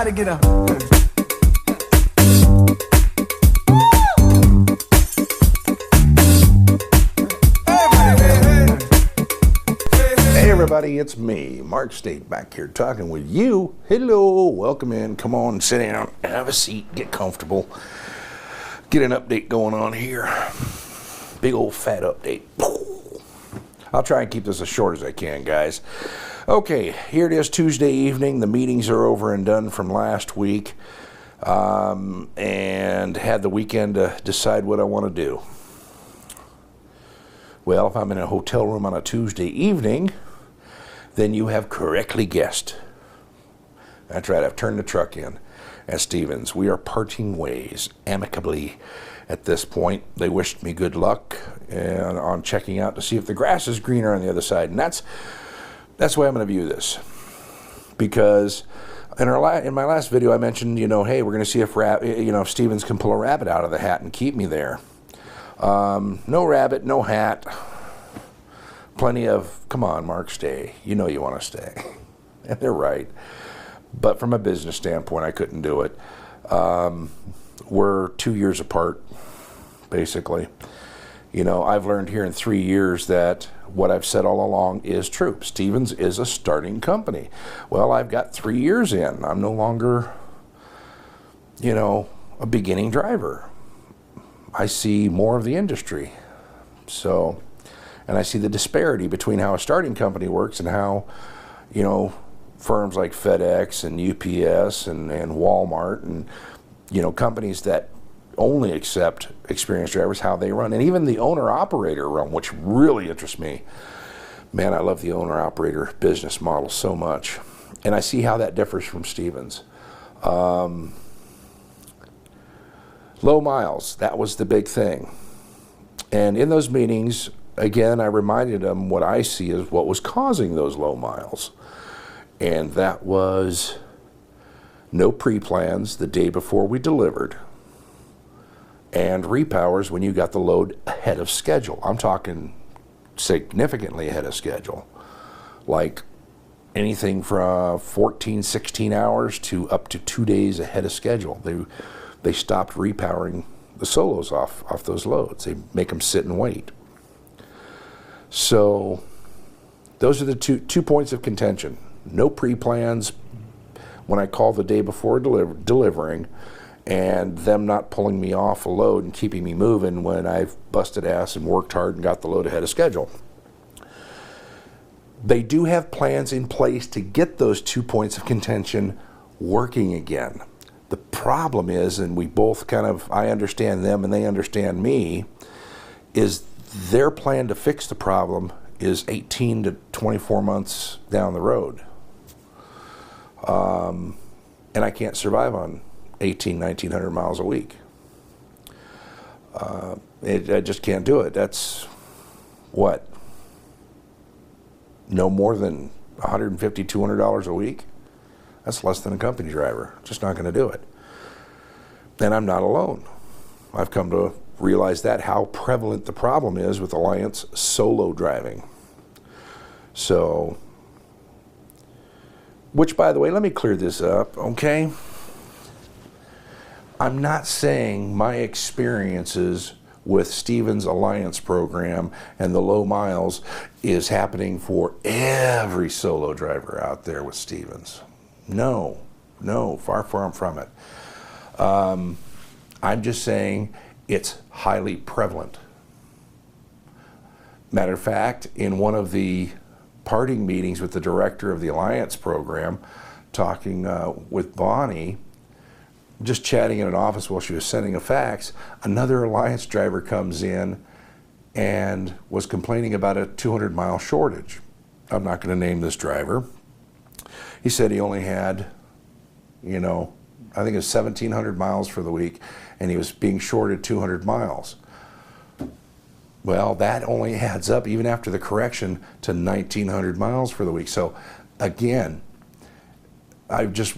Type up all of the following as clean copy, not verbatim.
Everybody get up. Hey everybody, it's me, Mark Staite, back here talking with you. Hello, welcome in. Come on, sit down, have a seat, get comfortable. Get an update going on here. Big old fat update. I'll try and keep this as short as I can, guys. Okay, here it is, Tuesday evening. The meetings are over and done from last week, and had the weekend to decide what I want to do. Well, if I'm in a hotel room on a Tuesday evening, then you have correctly guessed. That's right, I've turned the truck in at Stevens. We are parting ways amicably at this point. They wished me good luck on checking out to see if the grass is greener on the other side. And that's the way I'm going to view this. Because in my last video I mentioned, hey, we're going to see if Stevens can pull a rabbit out of the hat and keep me there. No rabbit, no hat. Plenty of, come on, Mark, stay. You know you want to stay. And they're right. But from a business standpoint, I couldn't do it. We're 2 years apart, basically. I've learned here in 3 years that what I've said all along is true. Stevens is a starting company. Well, I've got 3 years in. I'm no longer, a beginning driver. I see more of the industry. And I see the disparity between how a starting company works and how, firms like FedEx and UPS and Walmart and, companies that only accept experienced drivers, how they run. And even the owner-operator realm, which really interests me. Man, I love the owner-operator business model so much. And I see how that differs from Stevens. Low miles, that was the big thing. And in those meetings, again, I reminded them what I see as what was causing those low miles. And that was no pre-plans the day before we delivered, and repowers when you got the load ahead of schedule. I'm talking significantly ahead of schedule. Like anything from 14, 16 hours to up to 2 days ahead of schedule. They stopped repowering the solos off those loads. They make them sit and wait. So those are the two points of contention. No pre-plans when I call the day before delivering, and them not pulling me off a load and keeping me moving when I've busted ass and worked hard and got the load ahead of schedule. They do have plans in place to get those 2 points of contention working again. The problem is, and we both I understand them and they understand me, is their plan to fix the problem is 18 to 24 months down the road. And I can't survive on 1,900 miles a week. I just can't do it. That's what? No more than $150, $200 a week? That's less than a company driver. Just not going to do it. And I'm not alone. I've come to realize that, how prevalent the problem is with Alliance solo driving. So, which, by the way, let me clear this up, okay? I'm not saying my experiences with Stevens Alliance program and the low miles is happening for every solo driver out there with Stevens. No, far from it. I'm just saying it's highly prevalent. Matter of fact, in one of the parting meetings with the director of the Alliance program, talking with Bonnie, just chatting in an office while she was sending a fax, another Alliance driver comes in and was complaining about a 200-mile shortage. I'm not going to name this driver. He said he only had, I think it was 1,700 miles for the week, and he was being shorted 200 miles. Well, that only adds up, even after the correction, to 1,900 miles for the week. So, again, I just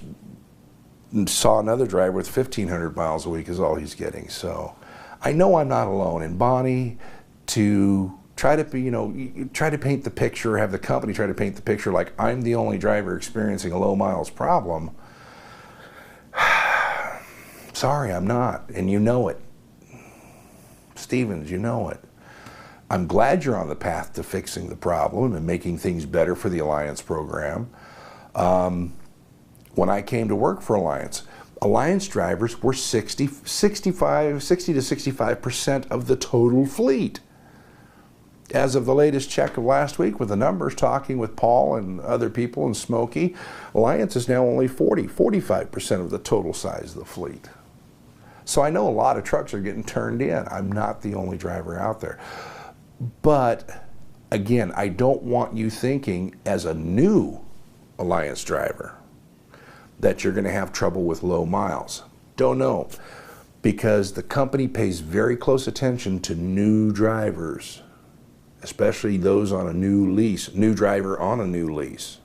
saw another driver with 1,500 miles a week is all he's getting. So, I know I'm not alone. And Bonnie, to try to be, try to paint the picture, have the company try to paint the picture like I'm the only driver experiencing a low miles problem, Sorry, I'm not, and you know it. Stevens, you know it. I'm glad you're on the path to fixing the problem and making things better for the Alliance program. When I came to work for Alliance drivers were 60 to 65% of the total fleet. As of the latest check of last week with the numbers, talking with Paul and other people and Smokey, Alliance is now only 45% of the total size of the fleet. So I know a lot of trucks are getting turned in. I'm not the only driver out there. But again, I don't want you thinking as a new Alliance driver that you're going to have trouble with low miles. Don't know, because the company pays very close attention to new drivers, especially those on a new lease, new driver on a new lease.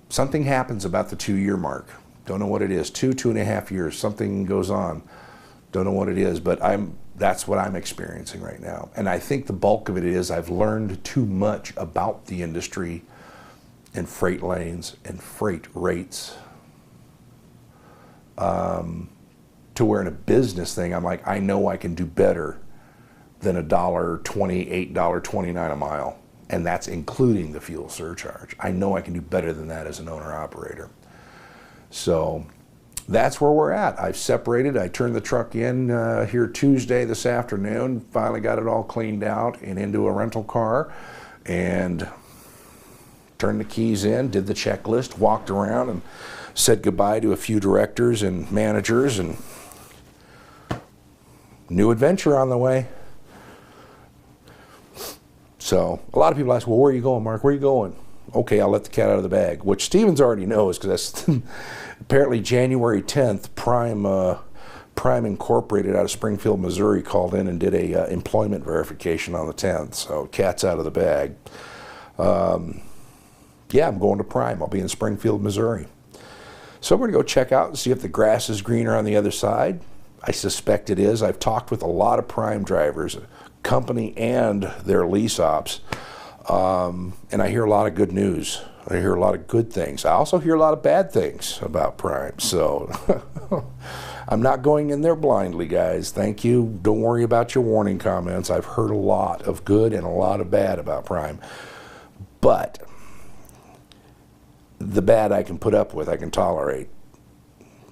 Something happens about the 2-year mark. Don't know what it is. 2.5 years, something goes on. Don't know what it is, but that's what I'm experiencing right now. And I think the bulk of it is I've learned too much about the industry and freight lanes and freight rates to where in a business thing, I'm like, I know I can do better than $1.28, $1.29 a mile. And that's including the fuel surcharge. I know I can do better than that as an owner-operator. So that's where we're at. I've separated. I turned the truck in here Tuesday this afternoon, finally got it all cleaned out and into a rental car, and turned the keys in, did the checklist, walked around and said goodbye to a few directors and managers, and new adventure on the way. So a lot of people ask, well, where are you going, Mark? Where are you going? Okay, I'll let the cat out of the bag, which Stevens already knows, because that's apparently January 10th, Prime Incorporated out of Springfield, Missouri called in and did a employment verification on the 10th, so cat's out of the bag. Yeah, I'm going to Prime. I'll be in Springfield, Missouri. So we're going to go check out and see if the grass is greener on the other side. I suspect it is. I've talked with a lot of Prime drivers, company and their lease ops, and I hear a lot of good news. I hear a lot of good things. I also hear a lot of bad things about Prime. So I'm not going in there blindly, guys. Thank you. Don't worry about your warning comments. I've heard a lot of good and a lot of bad about Prime. But the bad I can put up with, I can tolerate,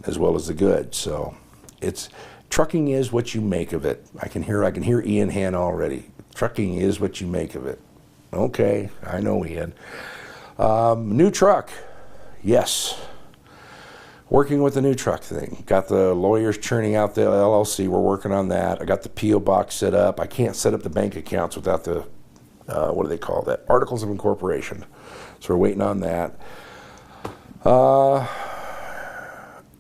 as well as the good. So trucking is what you make of it. I can hear Ian Han already. Trucking is what you make of it. Okay, I know, Ian. New truck, yes. Working with the new truck thing. Got the lawyers churning out the LLC. We're working on that. I got the P.O. box set up. I can't set up the bank accounts without the, what do they call that? Articles of incorporation. So we're waiting on that.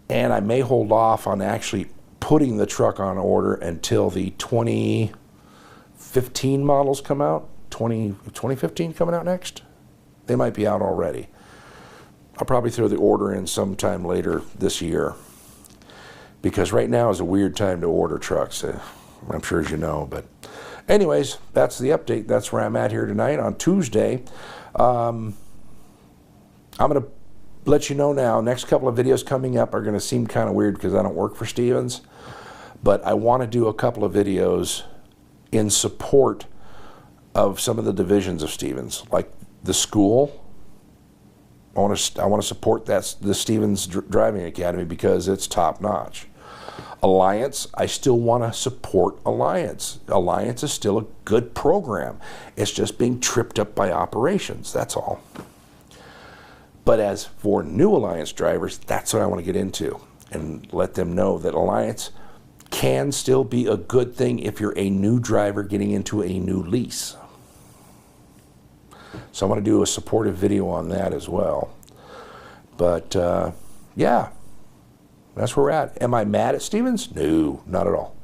And I may hold off on actually putting the truck on order until the 2015 models come out. 2015 coming out next? They might be out already. I'll probably throw the order in sometime later this year, because right now is a weird time to order trucks. I'm sure as you know. But anyways, that's the update. That's where I'm at here tonight on Tuesday. I'm going to let you know now, next couple of videos coming up are going to seem kind of weird because I don't work for Stevens, but I want to do a couple of videos in support of some of the divisions of Stevens, like the school. I want to support the Stevens Driving Academy because it's top notch. Alliance, I still want to support Alliance. Alliance is still a good program. It's just being tripped up by operations, that's all. But as for new Alliance drivers, that's what I want to get into and let them know that Alliance can still be a good thing if you're a new driver getting into a new lease. So I'm going to do a supportive video on that as well. But yeah, that's where we're at. Am I mad at Stevens? No, not at all.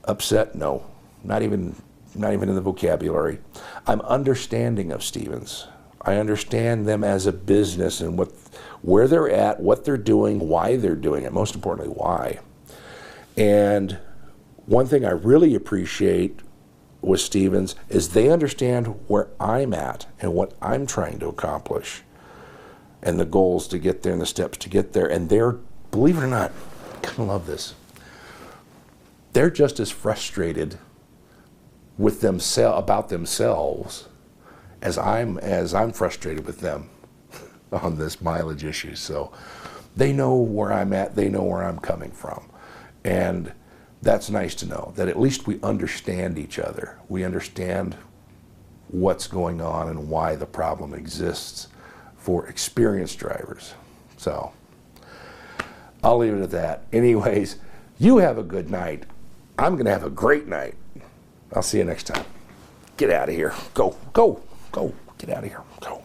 Upset? No, not even in the vocabulary. I'm understanding of Stevens. I understand them as a business and where they're at, what they're doing, why they're doing it. Most importantly, why. And one thing I really appreciate with Stevens is they understand where I'm at and what I'm trying to accomplish and the goals to get there and the steps to get there. And they're believe it or not, I kind of love this. They're just as frustrated with about themselves as I'm frustrated with them on this mileage issue. So they know where I'm at, they know where I'm coming from. And that's nice to know, that at least we understand each other. We understand what's going on and why the problem exists for experienced drivers. So I'll leave it at that. Anyways, you have a good night. I'm going to have a great night. I'll see you next time. Get out of here. Go, go, go. Get out of here. Go.